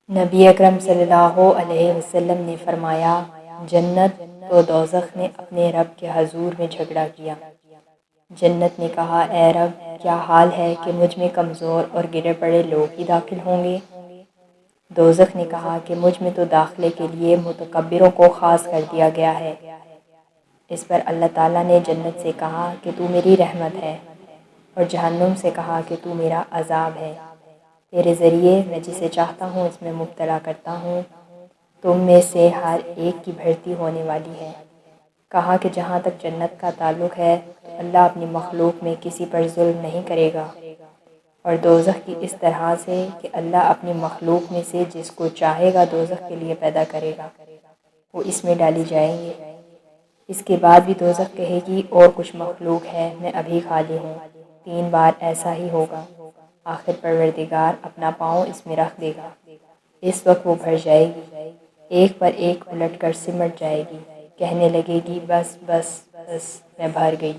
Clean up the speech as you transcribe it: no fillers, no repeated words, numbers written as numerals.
نبی اکرم صلی اللہ علیہ وسلم نے فرمایا، جنت و دوزخ نے اپنے رب کے حضور میں جھگڑا کیا۔ جنت نے کہا، اے رب، کیا حال ہے کہ مجھ میں کمزور اور گرے پڑے لوگ ہی داخل ہوں گے؟ دوزخ نے کہا کہ مجھ میں تو داخلے کے لیے متکبروں کو خاص کر دیا گیا ہے۔ اس پر اللہ تعالیٰ نے جنت سے کہا کہ تو میری رحمت ہے، اور جہنم سے کہا کہ تو میرا عذاب ہے۔ تیرے ذریعے میں جسے چاہتا ہوں اس میں مبتلا کرتا ہوں، تم میں سے ہر ایک کی بھرتی ہونے والی ہے۔ کہا کہ جہاں تک جنت کا تعلق ہے تو اللہ اپنی مخلوق میں کسی پر ظلم نہیں کرے گا، اور دوزخ کی اس طرح سے کہ اللہ اپنی مخلوق میں سے جس کو چاہے گا دوزخ کے لیے پیدا کرے گا، وہ اس میں ڈالی جائیں گے۔ اس کے بعد بھی دوزخ کہے گی، اور کچھ مخلوق ہے، میں ابھی خالی ہوں۔ 3 بار ایسا ہی ہوگا۔ آخر پروردگار اپنا پاؤں اس میں رکھ دے گا۔ اس وقت وہ بھر جائے گی، ایک پر ایک الٹ کر سمٹ جائے گی، کہنے لگے گی، بس بس بس، میں بھر گئی۔